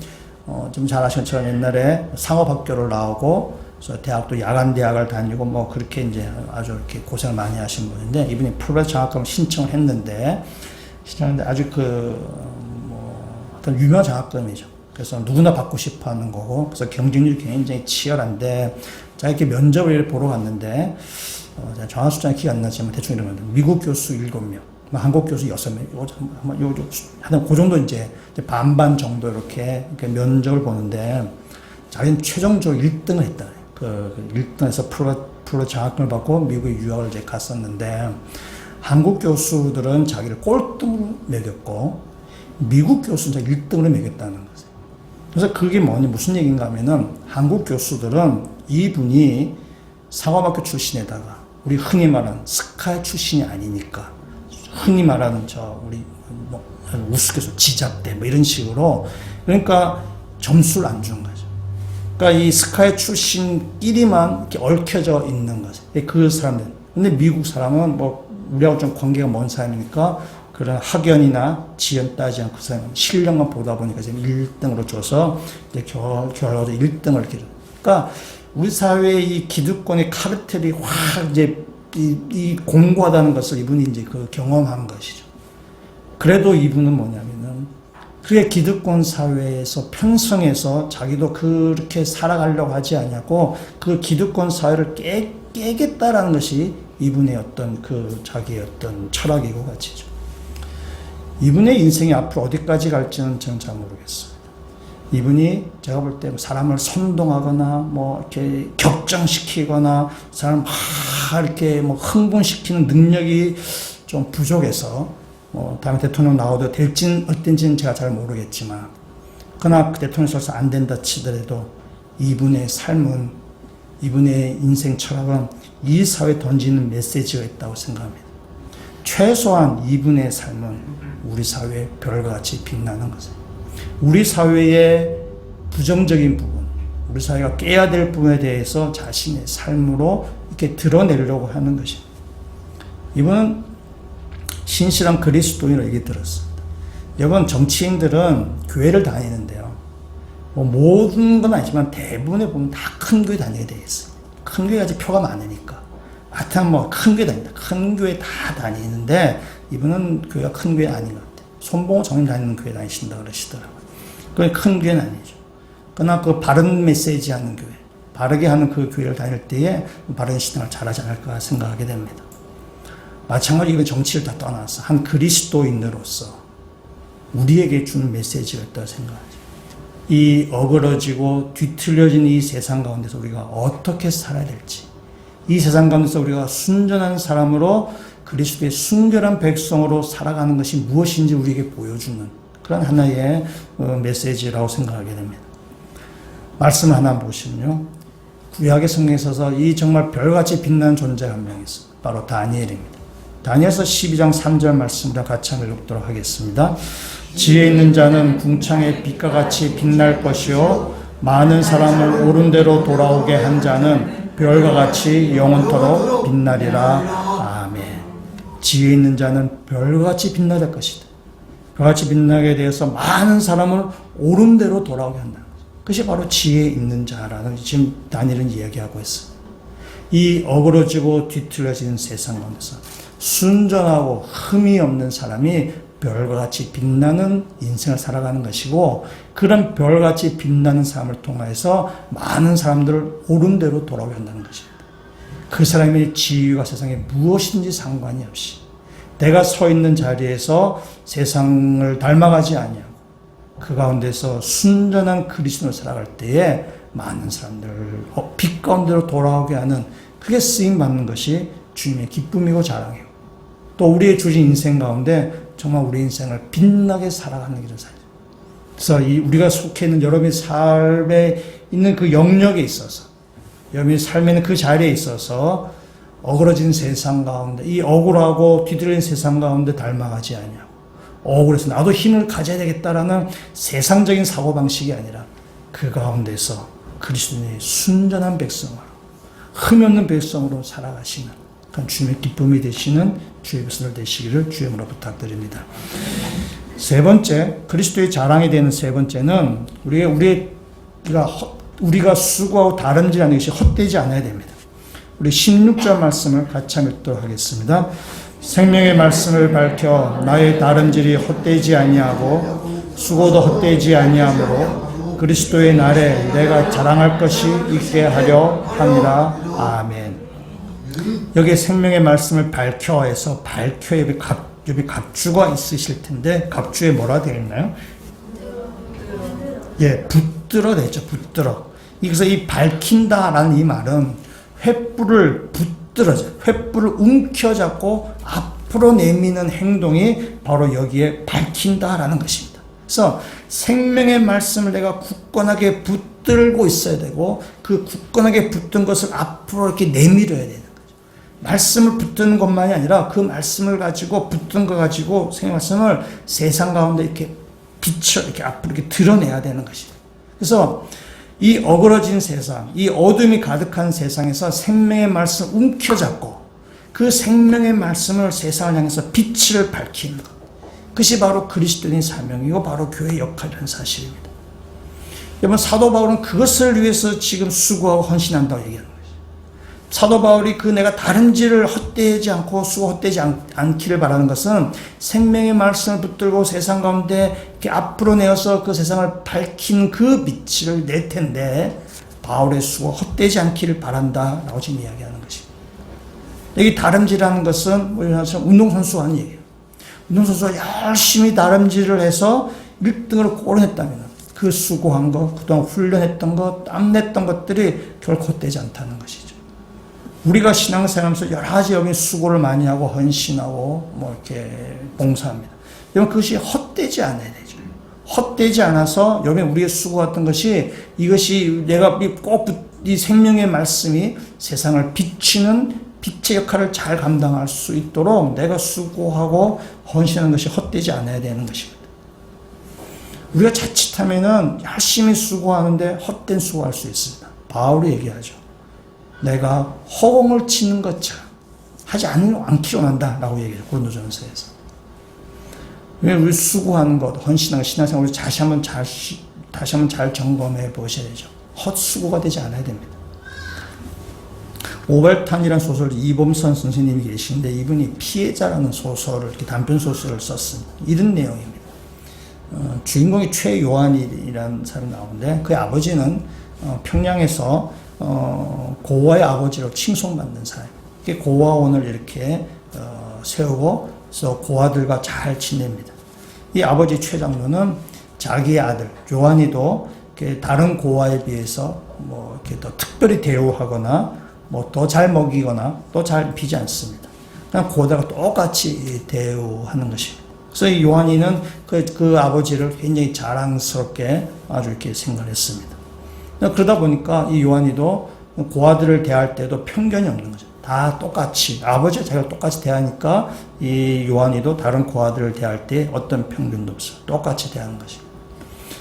좀 잘 아시는 것처럼 옛날에 상업학교를 나오고 그래서 대학도 야간 대학을 다니고 뭐 그렇게 이제 아주 이렇게 고생을 많이 하신 분인데 이분이 풀브라이트 장학금을 신청을 했는데 아주 어떤 유명한 장학금이죠. 그래서 누구나 받고 싶어 하는 거고, 그래서 경쟁률이 굉장히 치열한데, 자, 이렇게 면접을 보러 갔는데, 정확한 숫자는 기억 안 나지만 대충 이런 겁니다. 미국 교수 7명, 한국 교수 6명, 하여튼 그 정도 이제 반반 정도 이렇게 면접을 보는데, 자기는 최종적으로 1등을 했다. 그 1등에서 프로 장학금을 받고 미국에 유학을 이제 갔었는데, 한국 교수들은 자기를 꼴등으로 매겼고, 미국 교수는 1등으로 매겼다는 거죠. 그래서 그게 무슨 얘기인가 하면은 한국 교수들은 이분이 상업학교 출신에다가 우리 흔히 말하는 스카이 출신이 아니니까 흔히 말하는 우리 우스갯소리 지잡대 뭐 이런 식으로 그러니까 점수를 안 준 거죠. 그러니까 이 스카이 출신끼리만 이렇게 얽혀져 있는 거죠. 그 사람들. 근데 미국 사람은 뭐 우리하고 좀 관계가 먼 사람이니까 그런 학연이나 지연 따지 않고 그 사람 실력만 보다 보니까 지금 1등으로 줘서 이제 결과적으로 1등을 이렇게 줘. 그러니까 우리 사회의 이 기득권의 카르텔이 확 이제 이 공고하다는 것을 이분이 이제 그 경험한 것이죠. 그래도 이분은 뭐냐면은 그게 기득권 사회에서 편성해서 자기도 그렇게 살아가려고 하지 않냐고 그 기득권 사회를 깨겠다라는 것이 이분의 어떤 자기의 어떤 철학이고 가치죠. 이분의 인생이 앞으로 어디까지 갈지는 저는 잘 모르겠어요. 이분이 제가 볼 때 사람을 선동하거나 뭐 이렇게 격정시키거나 사람 막 이렇게 뭐 흥분시키는 능력이 좀 부족해서 다음에 대통령 나와도 될진 어떤지는 제가 잘 모르겠지만 그러나 그 대통령에서 안 된다 치더라도 이분의 삶은 이분의 인생 철학은 이 사회에 던지는 메시지가 있다고 생각합니다. 최소한 이분의 삶은 우리 사회의 별과 같이 빛나는 것이에요. 우리 사회의 부정적인 부분, 우리 사회가 깨야 될 부분에 대해서 자신의 삶으로 이렇게 드러내려고 하는 것입니다. 이분은 신실한 그리스도인으로 얘기 들었습니다. 여러분, 정치인들은 교회를 다니는데요. 뭐 모든 건 아니지만 대부분에 보면 다 큰 교회 다니게 되어 있어요. 큰 교회가 아직 표가 많으니까. 하여튼 뭐 큰 교회 다닌다. 큰 교회 다 다니는데 이분은 교회가 큰 교회 아닌 것 같아요. 손봉호 장님 다니는 교회 다니신다 그러시더라고요. 그게 큰 교회는 아니죠. 그러나 그 바른 메시지 하는 교회, 바르게 하는 그 교회를 다닐 때에 바른 신앙을 잘하지 않을까 생각하게 됩니다. 마찬가지로 이건 정치를 다 떠나서 한 그리스도인으로서 우리에게 주는 메시지가 있다고 생각하죠. 이 어그러지고 뒤틀려진 이 세상 가운데서 우리가 어떻게 살아야 될지, 이 세상 가운데서 우리가 순전한 사람으로 그리스도의 순결한 백성으로 살아가는 것이 무엇인지 우리에게 보여주는 그런 하나의 메시지라고 생각하게 됩니다. 말씀 하나 보시면요. 구약의 성경에 있어서 이 정말 별같이 빛나는 존재가 한 명 있습니다. 바로 다니엘입니다. 다니엘서 12장 3절 말씀을 같이 한번 읽도록 하겠습니다. 지혜 있는 자는 궁창의 빛과 같이 빛날 것이요 많은 사람을 옳은 대로 돌아오게 한 자는 별과 같이 영원토록 빛나리라. 아멘. 지혜 있는 자는 별과 같이 빛날 것이다. 별같이 빛나게 되어서 많은 사람을 옳은 대로 돌아오게 한다는 거죠. 그것이 바로 지혜 있는 자라는 지금 다니엘은 이야기하고 있습니다. 이 어그러지고 뒤틀려지는 세상 가운데서 순전하고 흠이 없는 사람이 별과 같이 빛나는 인생을 살아가는 것이고 그런 별같이 빛나는 삶을 통해서 많은 사람들을 옳은 대로 돌아오게 한다는 것입니다. 그 사람의 지위가 세상에 무엇인지 상관이 없이 내가 서 있는 자리에서 세상을 닮아가지 아니하고 그 가운데서 순전한 그리스도를 살아갈 때에 많은 사람들을 빛 가운데로 돌아오게 하는 그게 쓰임받는 것이 주님의 기쁨이고 자랑이고 또 우리의 주신 인생 가운데 정말 우리 인생을 빛나게 살아가는 길을 살죠. 그래서 우리가 속해 있는 여러분의 삶에 있는 그 영역에 있어서 여러분이 삶에는 그 자리에 있어서 어그러진 세상 가운데 이 억울하고 뒤틀린 세상 가운데 닮아가지 않냐고. 억울해서 나도 힘을 가져야 되겠다라는 세상적인 사고방식이 아니라 그 가운데서 그리스도인의 순전한 백성으로 흠이 없는 백성으로 살아가시는 그 주님의 기쁨이 되시는 주의 백성들 되시기를 주님으로 부탁드립니다. 세 번째, 그리스도의 자랑이 되는 세 번째는 우리가 수고하고 다름질하는 것이 헛되지 않아야 됩니다. 우리 16절 말씀을 같이 읽도록 하겠습니다. 생명의 말씀을 밝혀 나의 다름질이 헛되지 아니하고 수고도 헛되지 아니하므로 그리스도의 날에 내가 자랑할 것이 있게 하려 함이라. 아멘. 여기 생명의 말씀을 밝혀 해서 밝혀 여기 갑주가 있으실 텐데 갑주에 뭐라 되어 있나요? 예, 붙들어 되죠. 붙들어. 그래서 이 밝힌다라는 이 말은 횃불을 횃불을 움켜잡고 앞으로 내미는 행동이 바로 여기에 밝힌다라는 것입니다. 그래서 생명의 말씀을 내가 굳건하게 붙들고 있어야 되고 그 굳건하게 붙든 것을 앞으로 이렇게 내밀어야 되는 거죠. 말씀을 붙드는 것만이 아니라 그 말씀을 가지고 붙든 거 가지고 생명의 말씀을 세상 가운데 이렇게 이렇게 앞으로 이렇게 드러내야 되는 것입니다. 그래서 이 어그러진 세상, 이 어둠이 가득한 세상에서 생명의 말씀을 움켜잡고 그 생명의 말씀을 세상을 향해서 빛을 밝히는 것. 그것이 바로 그리스도인의 사명이고 바로 교회의 역할이라는 사실입니다. 여러분, 사도 바울은 그것을 위해서 지금 수고하고 헌신한다고 얘기하는 거예요. 사도 바울이 내가 다름질을 헛되지 않고 수고 헛되지 않기를 바라는 것은 생명의 말씀을 붙들고 세상 가운데 이렇게 앞으로 내어서 그 세상을 밝힌 그 빛을 낼 텐데 바울의 수고 헛되지 않기를 바란다라고 지금 이야기하는 것입니다. 여기 다름질하는 것은 운동선수가 하는 얘기예요. 운동선수가 열심히 다름질을 해서 1등으로 꼬려냈다면 그 수고한 것, 그동안 훈련했던 것, 땀냈던 것들이 결코 헛되지 않다는 것이죠. 우리가 신앙생활하면서 여러 가지 여기 수고를 많이 하고 헌신하고 이렇게 봉사합니다. 여러분, 그것이 헛되지 않아야 되죠. 헛되지 않아서 여러분 우리의 수고했던 것이 이것이 내가 꼭 이 생명의 말씀이 세상을 비치는 빛의 역할을 잘 감당할 수 있도록 내가 수고하고 헌신하는 것이 헛되지 않아야 되는 것입니다. 우리가 자칫하면은 열심히 수고하는데 헛된 수고할 수 있습니다. 바울이 얘기하죠. 내가 허공을 치는 것처럼 하지 않기 원한다라고 얘기해요. 고린도전서에서. 우리 수고하는 것, 헌신하는 신앙생활 우리 다시 한번 잘 점검해 보셔야 되죠. 헛수고가 되지 않아야 됩니다. 오발탄이라는 소설 이범선 선생님이 계시는데 이분이 피해자라는 소설을 이렇게 단편 소설을 썼습니다. 이런 내용입니다. 주인공이 최요한이라는 사람이 나오는데 그 아버지는 평양에서 고아의 아버지로 칭송받는 사람입니다. 고아원을 이렇게 세우고 그래서 고아들과 잘 지냅니다. 이 아버지 최장로는 자기의 아들 요한이도 다른 고아에 비해서 이렇게 더 특별히 대우하거나 더 잘 먹이거나 또 잘 비지 않습니다. 그냥 고아들과 똑같이 대우하는 것입니다. 그래서 이 요한이는 그 아버지를 굉장히 자랑스럽게 아주 이렇게 생각했습니다. 그러다 보니까 이 요한이도 고아들을 대할 때도 편견이 없는 거죠. 다 똑같이 아버지와 자기가 똑같이 대하니까 이 요한이도 다른 고아들을 대할 때 어떤 편견도 없어요. 똑같이 대하는 것입니다.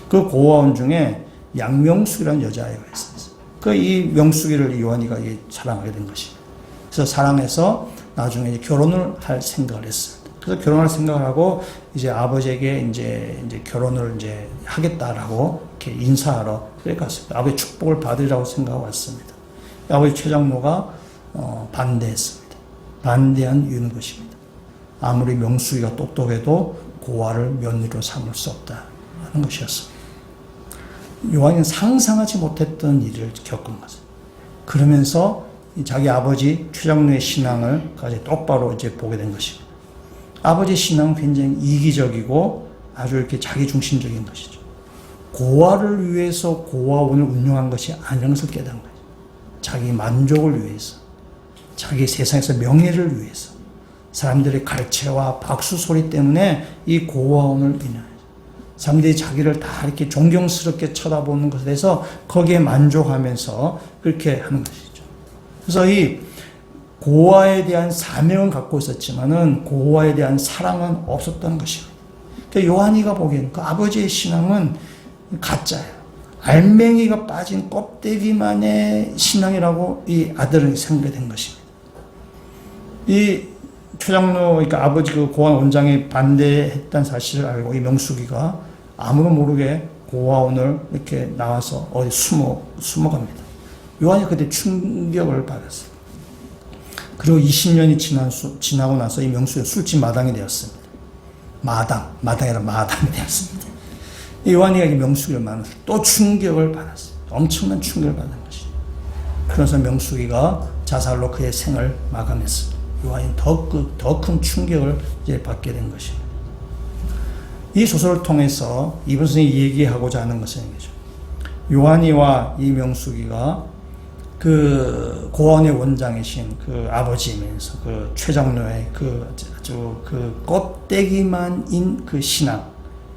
그 고아원 중에 양명숙이라는 여자아이가 있었어요. 이 명숙이를 요한이가 사랑하게 된 것입니다. 그래서 사랑해서 나중에 결혼을 할 생각을 했습니다. 그래서 결혼할 생각을 하고 이제 아버지에게 이제 결혼을 하겠다라고 이렇게 인사하러 그래 갔습니다. 아버지 축복을 받으라고 생각하고 왔습니다. 아버지 최장로가 반대했습니다. 반대한 이유는 것입니다. 아무리 명숙이가 똑똑해도 고아를 며느리로 삼을 수 없다 하는 것이었습니다. 요한이는 상상하지 못했던 일을 겪은 거죠. 그러면서 자기 아버지 최장로의 신앙을 똑바로 보게 된 것입니다. 아버지 신앙은 굉장히 이기적이고 아주 이렇게 자기중심적인 것이죠. 고아를 위해서 고아원을 운영한 것이 아니라는 것을 깨달은 거죠. 자기 만족을 위해서, 자기 세상에서 명예를 위해서, 사람들의 갈채와 박수 소리 때문에 이 고아원을 운영해요. 사람들이 자기를 다 이렇게 존경스럽게 쳐다보는 것에 대해서 거기에 만족하면서 그렇게 하는 것이죠. 그래서 이 고아에 대한 사명은 갖고 있었지만은 고아에 대한 사랑은 없었던 것이에요. 그러니까 요한이가 보기에는 그 아버지의 신앙은 가짜예요. 알맹이가 빠진 껍데기만의 신앙이라고 이 아들은 생각된 것입니다. 이 최장로, 그러니까 아버지 그 고아원 원장이 반대했던 사실을 알고 이 명숙이가 아무도 모르게 고아원을 이렇게 나와서 어디 숨어갑니다. 요한이 그때 충격을 받았어요. 그리고 20년이 지나고 나서 이 명숙이 술집 마당이 되었습니다. 마당이 아니라 마당이 되었습니다. 요한이가 이 명숙이를 만나서 또 충격을 받았어요. 엄청난 충격을 받은 것이죠. 그래서 명숙이가 자살로 그의 생을 마감했습니다. 요한이 더 큰 충격을 이제 받게 된 것입니다. 이 소설을 통해서 이번 선생님이 얘기하고자 하는 것은 이거죠. 요한이와 이 명숙이가 그 고아원의 원장이신 그 아버지이면서 그 최장로의 그 껍데기만인 그 신앙,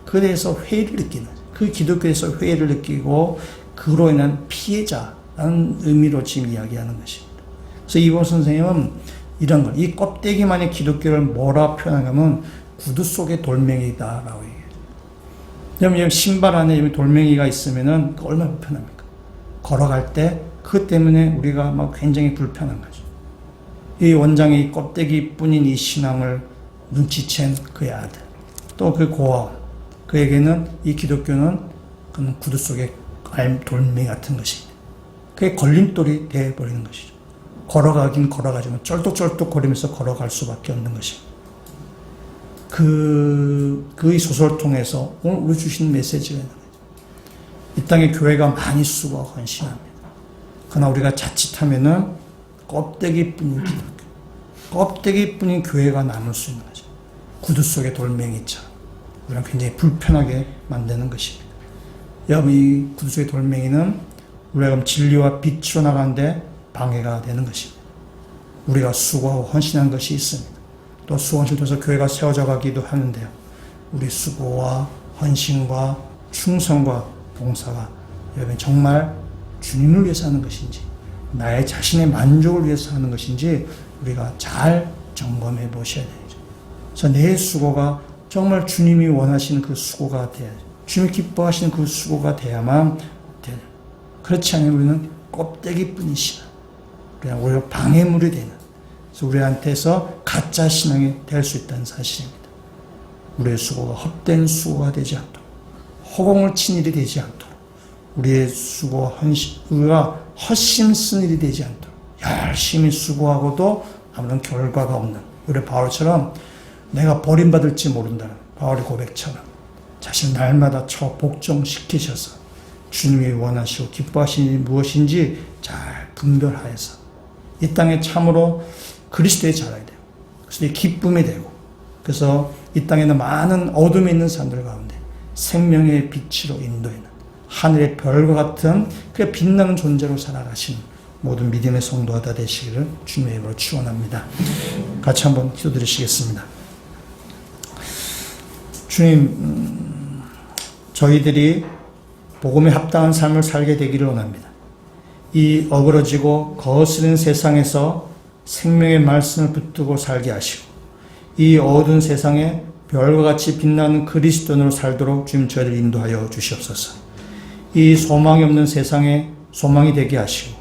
그에 대해서 회의를 느끼는, 그 기독교에서 회의를 느끼고 그로 인한 피해자라는 의미로 지금 이야기하는 것입니다. 그래서 이번 선생님은 이런 걸, 이 껍데기만의 기독교를 뭐라 표현하냐면 구두 속의 돌멩이다라고 얘기해요. 여러분 신발 안에 돌멩이가 있으면은 얼마나 불편합니까? 걸어갈 때 그것 때문에 우리가 막 굉장히 불편한 거죠. 이 원장의 껍데기뿐인 이 신앙을 눈치챈 그의 아들, 또 그 고아원, 그에게는 이 기독교는 그는 구두 속의 돌멩이 같은 것입니다. 그게 걸림돌이 되어버리는 것이죠. 걸어가긴 걸어가지만 쩔뚝쩔뚝 거리면서 걸어갈 수밖에 없는 것입니다. 이 소설을 통해서 오늘 우리 주신 메시지가 있는 거죠. 이 땅에 교회가 많이 수고하고 헌신합니다. 그러나 우리가 자칫하면은 껍데기뿐인 기독교, 껍데기뿐인 교회가 남을 수 있는 거죠. 구두 속의 돌멩이처럼 우리는 굉장히 불편하게 만드는 것입니다. 여러분, 이 구두 속의 돌멩이는 우리가 진리와 빛으로 나가는데 방해가 되는 것입니다. 우리가 수고하고 헌신한 것이 있습니다. 또 수고헌신을 통해서 교회가 세워져 가기도 하는데요. 우리 수고와 헌신과 충성과 봉사가 여러분 정말 주님을 위해서 하는 것인지 나의 자신의 만족을 위해서 하는 것인지 우리가 잘 점검해 보셔야 되죠. 그래서 내 수고가 정말 주님이 원하시는 그 수고가 돼야죠. 주님이 기뻐하시는 그 수고가 돼야만 돼요. 그렇지 않으면 우리는 껍데기뿐인 신앙, 그냥 오히려 방해물이 되는, 그래서 우리한테서 가짜 신앙이 될 수 있다는 사실입니다. 우리의 수고가 헛된 수고가 되지 않도록, 허공을 친 일이 되지 않도록, 우리의 수고, 우리가 헛심 쓴 일이 되지 않도록 열심히 수고하고도 아무런 결과가 없는, 우리 바울처럼 내가 버림받을지 모른다는 바울의 고백처럼 자신을 날마다 복종시키셔서 주님이 원하시고 기뻐하시는 일이 무엇인지 잘 분별하여서 이 땅에 참으로 그리스도의 자라야 돼요. 그래서 기쁨이 되고, 그래서 이 땅에는 많은 어둠이 있는 사람들 가운데 생명의 빛으로 인도하는 하늘의 별과 같은 그 빛나는 존재로 살아가시는 모든 믿음의 성도가 다 되시기를 주님의 이름으로 축원합니다. 같이 한번 기도드리시겠습니다. 주님, 저희들이 복음에 합당한 삶을 살게 되기를 원합니다. 이 어그러지고 거스른 세상에서 생명의 말씀을 붙들고 살게 하시고, 이 어두운 세상에 별과 같이 빛나는 그리스도인으로 살도록 주님 저희를 인도하여 주시옵소서. 이 소망이 없는 세상에 소망이 되게 하시고,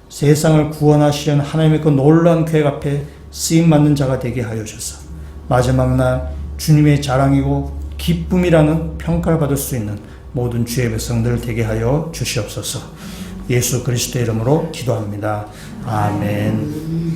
세상을 구원하시려는 하나님의 그 놀라운 계획 앞에 쓰임받는 자가 되게 하여 주셔서 마지막 날 주님의 자랑이고 기쁨이라는 평가를 받을 수 있는 모든 주의 백성들 되게 하여 주시옵소서. 예수 그리스도의 이름으로 기도합니다. 아멘.